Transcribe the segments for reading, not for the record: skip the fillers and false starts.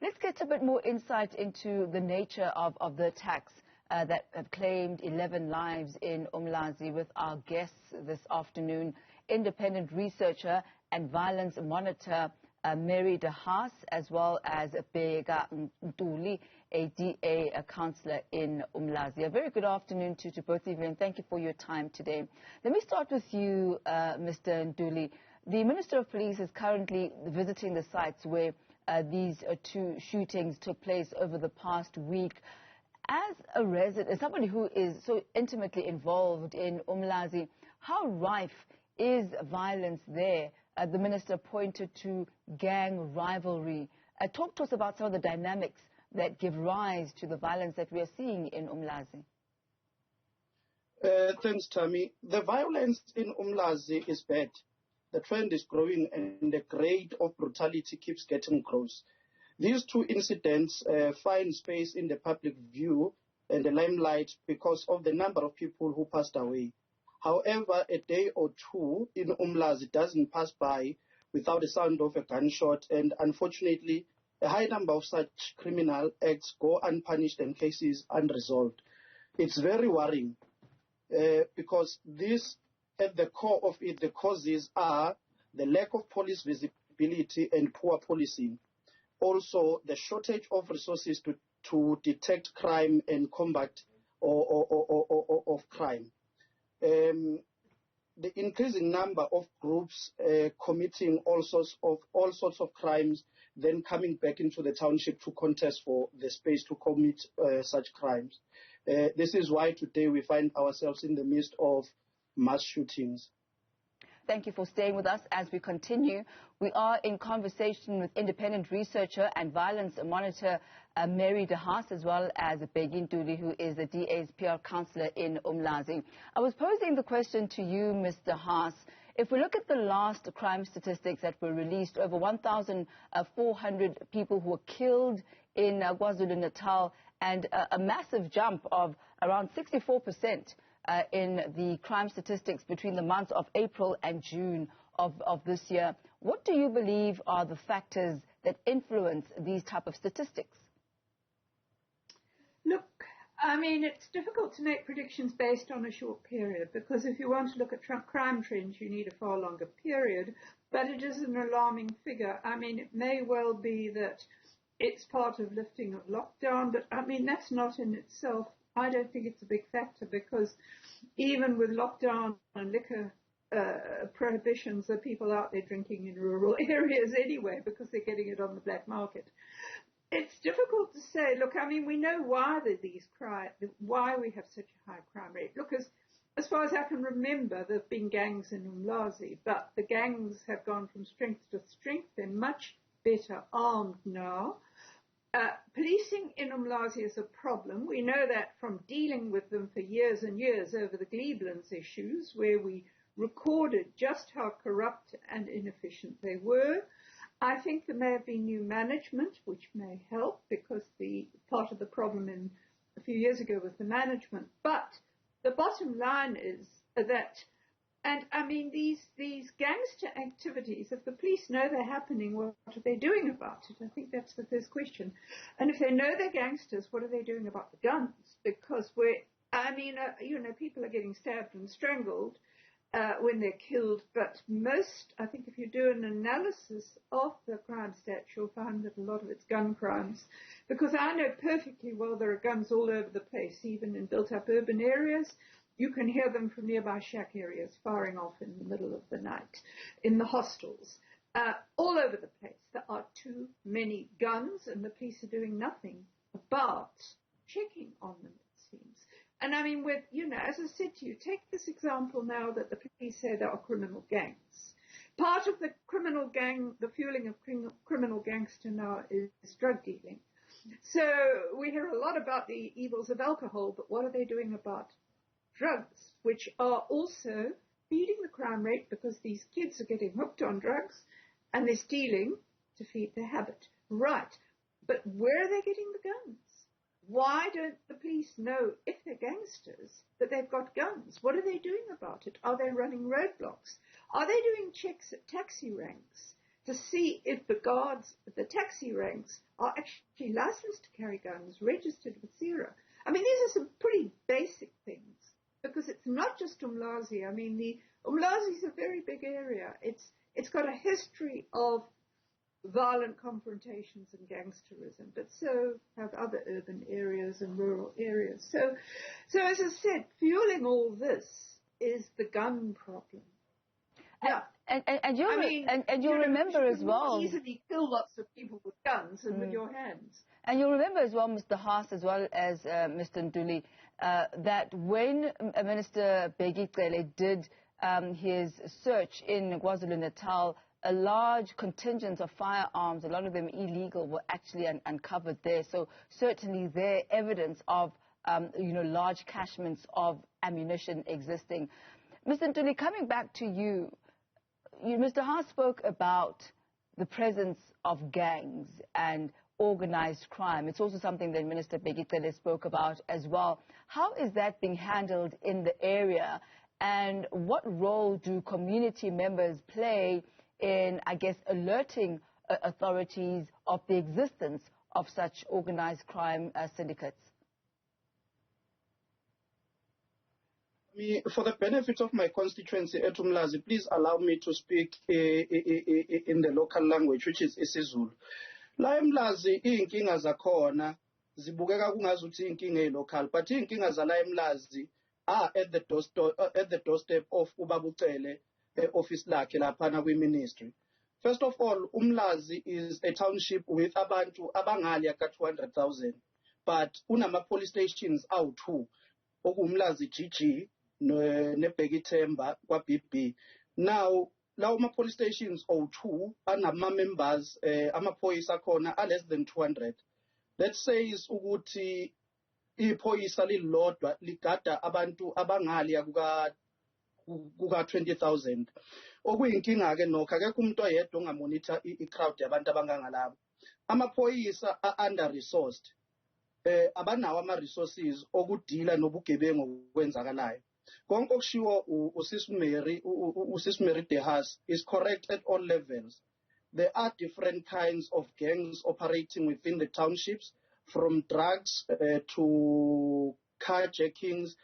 Let's get a bit more insight into the nature of the attacks that have claimed 11 lives in Umlazi with our guests this afternoon, independent researcher and violence monitor Minister Haas, as well as Bheka Ntuli, a DA councillor in Umlazi. A very good afternoon to both of you, and thank you for your time today. Let me start with you, Mr. Ntuli. The Minister of Police is currently visiting the sites where these two shootings took place over the past week. As a resident, as somebody who is so intimately involved in Umlazi, how rife is violence there? The Minister pointed to gang rivalry. Talk to us about some of the dynamics that give rise to the violence that we are seeing in Umlazi. Thanks, Tammy. The violence in Umlazi is bad. The trend is growing and the grade of brutality keeps getting gross. These two incidents find space in the public view and the limelight because of the number of people who passed away. However, a day or two in Umlazi doesn't pass by without the sound of a gunshot, and unfortunately, a high number of such criminal acts go unpunished and cases unresolved. It's very worrying because this, at the core of it, the causes are the lack of police visibility and poor policing. Also, the shortage of resources to detect crime and combat of crime. The increasing number of groups committing all sorts of crimes, then coming back into the township to contest for the space to commit such crimes. This is why today we find ourselves in the midst of mass shootings. Thank you for staying with us as we continue. We are in conversation with independent researcher and violence monitor Minister Haas, as well as Bheka Ntuli, who is the DA's PR councillor in Umlazi. I was posing the question to you, Mr. Haas. If we look at the last crime statistics that were released, over 1,400 people who were killed in KwaZulu-Natal, and a massive jump of around 64% in the crime statistics between the months of April and June of this year. What do you believe are the factors that influence these type of statistics? Look, I mean, it's difficult to make predictions based on a short period, because if you want to look at crime trends, you need a far longer period. But it is an alarming figure. I mean, it may well be that it's part of lifting of lockdown, but I mean, that's not in itself, I don't think it's a big factor, because even with lockdown and liquor prohibitions, there are people out there drinking in rural areas anyway because they're getting it on the black market. It's difficult to say. Look, I mean, we know why why we have such a high crime rate. Look, as far as I can remember, there have been gangs in Umlazi, but the gangs have gone from strength to strength. They're much better armed now. Policing in Umlazi is a problem. We know that from dealing with them for years and years over the Glebelands issues, where we recorded just how corrupt and inefficient they were. I think there may have been new management, which may help, because the part of the problem a few years ago was the management. But the bottom line is that, and I mean, these gangster activities, if the police know they're happening, what are they doing about it? I think that's the first question. And if they know they're gangsters, what are they doing about the guns? Because people are getting stabbed and strangled when they're killed. But I think if you do an analysis of the crime stats, you'll find that a lot of it's gun crimes. Because I know perfectly well there are guns all over the place, even in built-up urban areas. You can hear them from nearby shack areas firing off in the middle of the night, in the hostels, all over the place. There are too many guns, and the police are doing nothing about checking on them, it seems. And I mean, as I said to you, take this example now that the police say there are criminal gangs. Part of the the fueling of criminal gangster now is drug dealing. So we hear a lot about the evils of alcohol, but what are they doing about drugs, which are also feeding the crime rate, because these kids are getting hooked on drugs and they're stealing to feed their habit. Right. But where are they getting the guns? Why don't the police know, if they're gangsters, that they've got guns? What are they doing about it? Are they running roadblocks? Are they doing checks at taxi ranks to see if the guards at the taxi ranks are actually licensed to carry guns, registered with SERA. I mean, these are some pretty basic things, because it's not just Umlazi. I mean, Umlazi is a very big area. It's got a history of violent confrontations and gangsterism, but so have other urban areas and rural areas. So as I said, fueling all this is the gun problem. Yeah. And you'll remember as well. You can easily kill lots of people with guns and with your hands. And you'll remember as well, Mr. Haas, as well as Mr. Ntuli, that when Minister Bheki Cele did his search in KwaZulu-Natal, a large contingent of firearms, a lot of them illegal, were actually uncovered there. So certainly there evidence of, large cachements of ammunition existing. Mr. Ntuli, coming back to you, Mr. Haas spoke about the presence of gangs and organized crime. It's also something that Minister Bheki Cele spoke about as well. How is that being handled in the area, and what role do community members play in, I guess, alerting authorities of the existence of such organized crime syndicates? For the benefit of my constituency at Umlazi, please allow me to speak in the local language, which is isiZulu. La eMlazi iy'nkinga zakhona zibukeka kungazuthi iy'nkinga elocal, but iy'nkinga zala eMlazi are at the doorstep of uBaba Cele office lakhe laphana kwi-ministry. First of all, Umlazi is a township with abantu abangali aka 200,000, but unama police stations awu-2, oku-Umlazi GG ne-Bheki Themba kwa-BB. Now, lawo ma-police stations awu-2 anama-members, amaphoyisa khona are less than 200. Let's say ukuthi iphoyisa lilodwa ligada abantu abangali kuka 20,000. Okuyinkinga-ke nokho akekho umuntu oyedwa ongamonitor i-crowd yabantu abangangalabo. Amaphoyisa are-under-resourced. Abanawo ama-resources okudila nobugebengu okwenzakalayo. Konke okushiwo uSis Mary Haas is correct at all levels. There are different kinds of gangs operating within the townships, from drugs to carjackings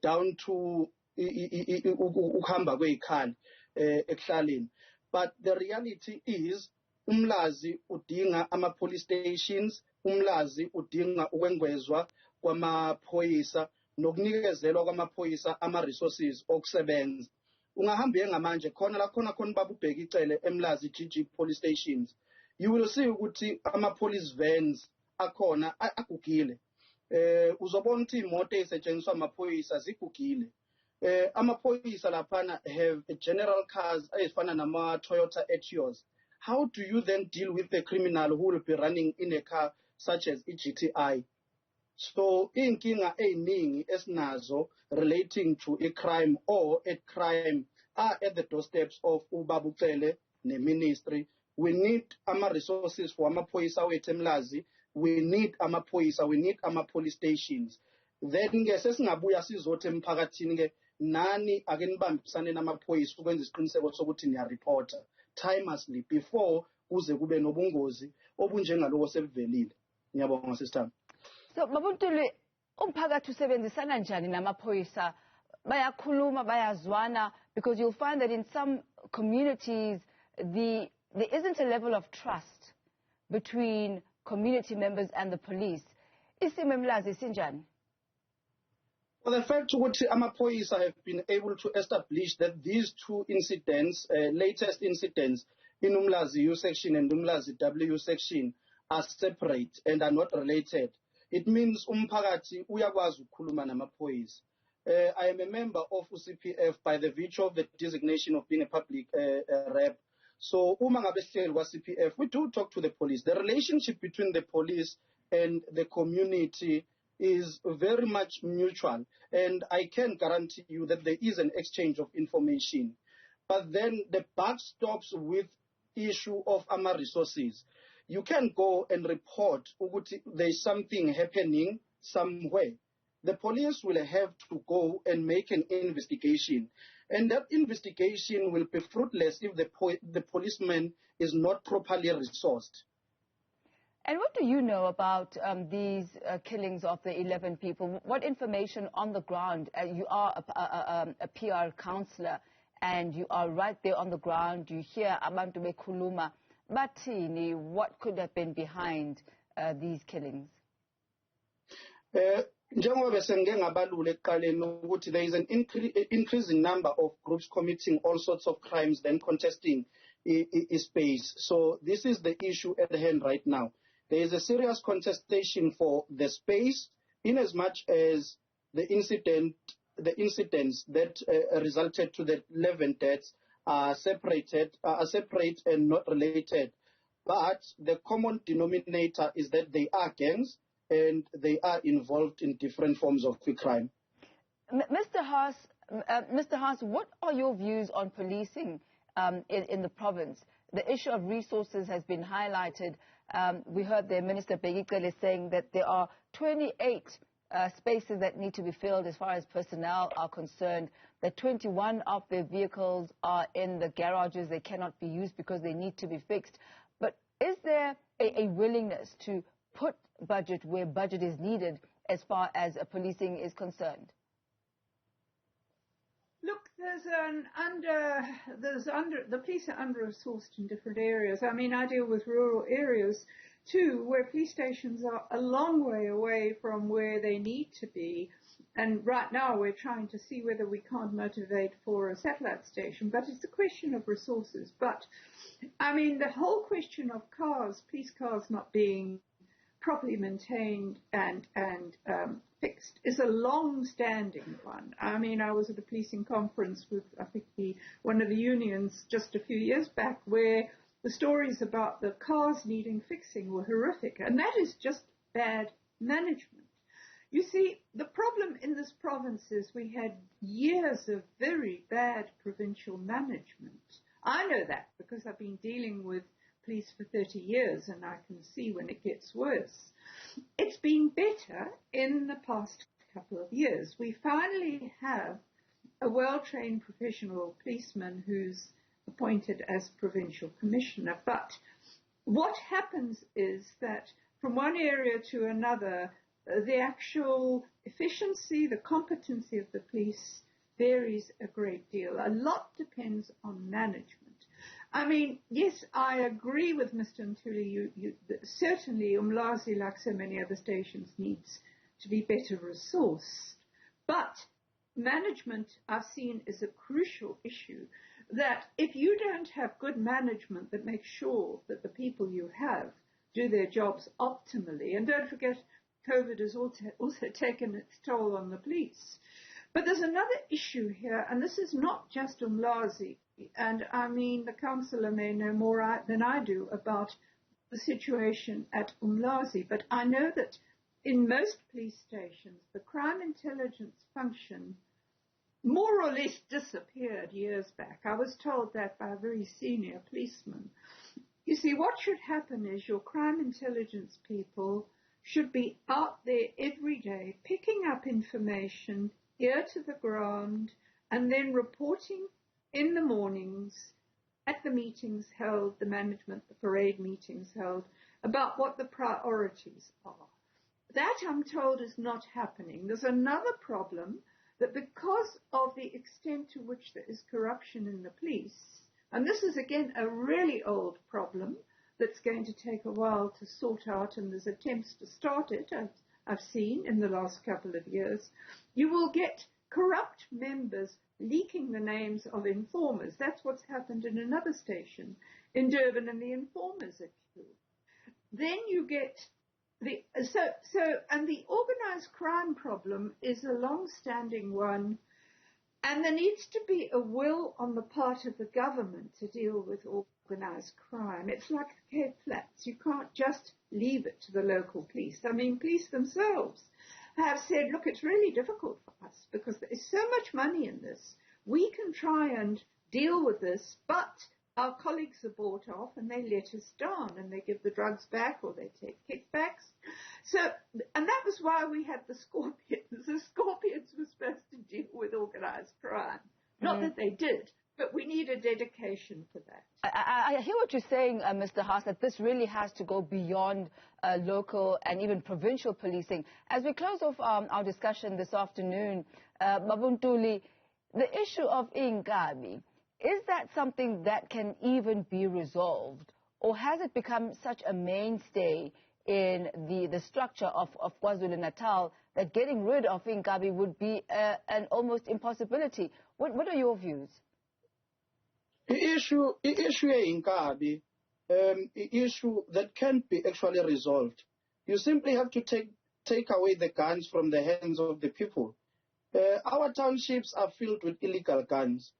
down to ukuhamba kwey'khali ekuhlaleni. But the reality is Umlazi udinga ama-police stations, Umlazi udinga ukwengezwa kwamaphoyisa nokunikezelwa kwamaphoyisa ama-resources okusebenza. Ungahamba ngamanje khona la khona Baba Bheki Cele eMlazi GG police stations. You will see ukuthi ama-police vans akhona agugile. Uzobona ukuthi imoto ezisetshenziswa amaphoyisa zigugile. Amaphoyisa laphana have general cars ezifana nama-Toyota Etios. How do you then deal with the criminal who will be running in a car such as GTI? So, inkinga eziningi esinazo relating to a crime or a crime are at the doorsteps of uBaba Cele ne-ministry. We need ama-resources for amaphoyisa wethu eMlazi. We need amaphoyisa, we need ama-police stations. Then-ke sesingabuya sizothi emphakathini-ke nani ake nibambisane namaphoyisa ukwenza isiqiniseko sokuthi niyareporta timelessly before kuze kube nobungozi obunjengaloko sebuvelile. Ngiyabonga sister. So, Baba Ntuli, umphakathi usebenzisana njani namaphoyisa? Bayakhuluma, bayazwana, because you'll find that in some communities there isn't a level of trust between community members and the police. Isimo eMlazi sinjani? Well, the fact that amaphoyisa have been able to establish that these two incidents, latest incidents in Umlazi U section and Umlazi W section, are separate and are not related. It means umphakathi uyakwazi ukukhuluma namaphoyisa. I am a member of CPF by the virtue of the designation of being a public rep. So, uma ngabe sihleli kwa-CPF, we do talk to the police. The relationship between the police and the community is very much mutual, and I can guarantee you that there is an exchange of information. But then the buck stops with issue of ama resources. You can go and report ukuthi there is something happening somewhere. the police will have to go and make an investigation. And that investigation will be fruitless if the policeman is not properly resourced. And what do you know about these killings of the 11 people? What information on the ground? You are a PR councillor, and you are right there on the ground. You hear abantu bekhuluma. Bathini, what could have been behind these killings? There is an increasing number of groups committing all sorts of crimes, then contesting space. So this is the issue at hand right now. There is a serious contestation for the space, in as much as the incidents that resulted to the 11 deaths are separate and not related. But the common denominator is that they are gangs and they are involved in different forms of crime. Mr. Haas, what are your views on policing in the province? The issue of resources has been highlighted. We heard the Minister Bheki Cele saying that there are 28 spaces that need to be filled as far as personnel are concerned, that 21 of the vehicles are in the garages. They cannot be used because they need to be fixed. But is there a willingness to put budget where budget is needed as far as policing is concerned? Look, the police are under-resourced in different areas. I mean, I deal with rural areas too, where police stations are a long way away from where they need to be. And right now we're trying to see whether we can't motivate for a satellite station, but it's a question of resources. But, I mean, the whole question of cars, police cars not being properly maintained and fixed is a long-standing one. I mean, I was at a policing conference with, I think, one of the unions just a few years back, where the stories about the cars needing fixing were horrific, and that is just bad management. You see, the problem in this province is we had years of very bad provincial management. I know that because I've been dealing with police for 30 years, and I can see when it gets worse. It's been better in the past couple of years. We finally have a well-trained professional policeman who's appointed as provincial commissioner. But what happens is that from one area to another, the actual efficiency, the competency of the police varies a great deal. A lot depends on management. I mean, yes, I agree with Mr. Ntuli. Certainly, Umlazi, like so many other stations, needs to be better resourced. But management, I've seen, is a crucial issue, that if you don't have good management that makes sure that the people you have do their jobs optimally, and don't forget, COVID has also taken its toll on the police. But there's another issue here, and this is not just Umlazi. And I mean, the councillor may know more than I do about the situation at Umlazi, but I know that in most police stations, the crime intelligence function more or less disappeared years back. I was told that by a very senior policeman. You see, what should happen is your crime intelligence people should be out there every day, picking up information, ear to the ground, and then reporting in the mornings at the meetings held, the management, the parade meetings held, about what the priorities are. That, I'm told, is not happening. There's another problem, that because of the extent to which there is corruption in the police, and this is again a really old problem that's going to take a while to sort out, and there's attempts to start it, I've seen in the last couple of years, you will get corrupt members leaking the names of informers. That's what's happened in another station in Durban, and the informers are killed. Then you get and the organized crime problem is a long-standing one, and there needs to be a will on the part of the government to deal with organized crime. It's like the Cape Flats. You can't just leave it to the local police. I mean, police themselves have said, look, it's really difficult for us because there is so much money in this. We can try and deal with this, but our colleagues are bought off and they let us down, and they give the drugs back or they take kickbacks. So, and that was why we had the Scorpions the Scorpions were supposed to deal with organised crime. Not that they did, but we need a dedication for that. I hear what you're saying, Mr. Haas, that this really has to go beyond local and even provincial policing. As we close off our discussion this afternoon, Bheka Ntuli, the issue of Inkabi, is that something that can even be resolved? Or has it become such a mainstay in the structure of KwaZulu-Natal that getting rid of Inkabi would be an almost impossibility? What are your views? The issue Inkabi, issue that can't be actually resolved. You simply have to take away the guns from the hands of the people. Our townships are filled with illegal guns.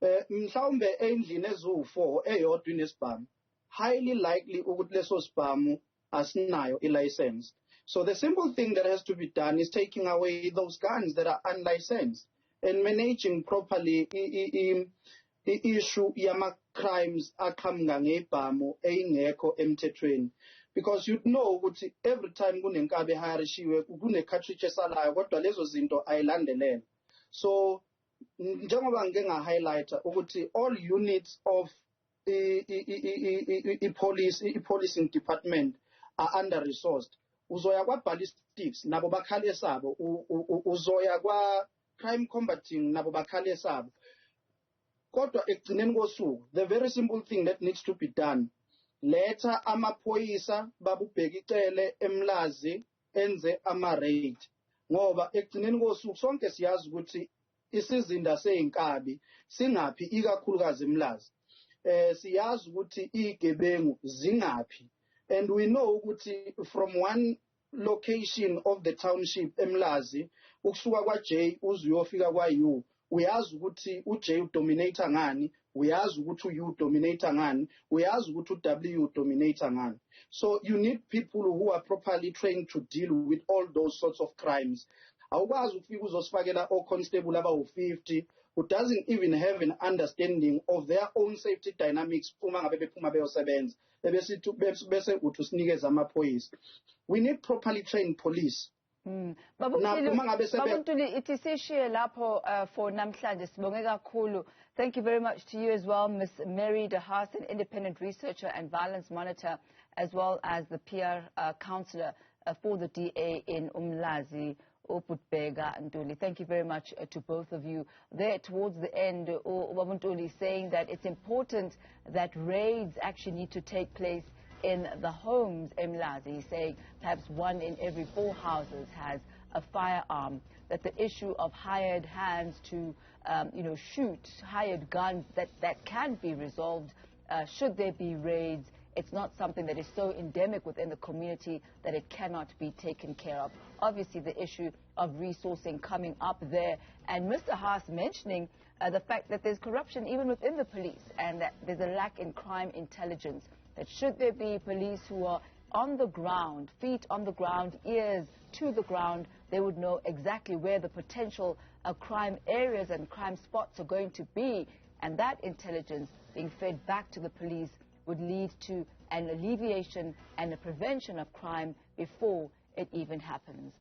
Mhlawumbe endlini eziwu-4 eyodwa inesibhamu, highly likely ukuthi leso sibhamu asinayo i-license. So the simple thing that has to be done is taking away those guns that are unlicensed and managing properly i-issue yama-crimes aqhamuka ngebhamu eyingekho emthethweni. Because you know ukuthi every time kunenkabi ehayarishiwe kune-cartridge esalayo kodwa lezo zinto ayilandelene. So njengoba ngike nga-highlighta ukuthi all units of i-policing department are under-resourced. Uzoya kwa-ballistics, nabo bakhale sabo. Uzoya kwa-crime combating, nabo bakhale sabo. Kodwa ekugcineni kosuku, the very simple thing that needs to be done, letha amaphoyisa babu Bheki Cele Umlazi enze ama-raid. Ngoba ekugcineni kosuku sonke siyazi ukuthi isizinda seyinkabi singaphi ikakhulukazi Umlazi. Siyazi ukuthi igebengu zingaphi. And we know ukuthi from one location of the township Umlazi ukusuka kwa-J uze uyofika kwa-U, uyazi ukuthi u-J udominata ngani, uyazi ukuthi u-U udominata ngani, uyazi ukuthi u-W udominata ngani. So you need people who are properly trained to deal with all those sorts of crimes. Awukwazi ukufika uzosifakela o-constable abawu-50 who doesn't even have an understanding of their own safety dynamics uma ngabe bephuma beyosebenza bese uthi usinikeza amaphoyisa. We need properly trained police. Bheka Ntuli, ithi sishiye lapho for namhlanje. Sibonge kakhulu. Thank you very much to you as well, Ms. Mary de Haas, an independent researcher and violence monitor, as well as the PR councillor for the DA in Umlazi, Bheka Ntuli. Thank you very much to both of you. There towards the end, Bheka Ntuli saying that it's important that raids actually need to take place in the homes. Umlazi saying perhaps 1 in every 4 houses has a firearm, that the issue of hired hands to shoot, hired guns, that can be resolved should there be raids. It's not something that is so endemic within the community that it cannot be taken care of. Obviously, the issue of resourcing coming up there. And Mr. Haas mentioning the fact that there's corruption even within the police and that there's a lack in crime intelligence. That should there be police who are on the ground, feet on the ground, ears to the ground, they would know exactly where the potential crime areas and crime spots are going to be. And that intelligence being fed back to the police would lead to an alleviation and a prevention of crime before it even happens.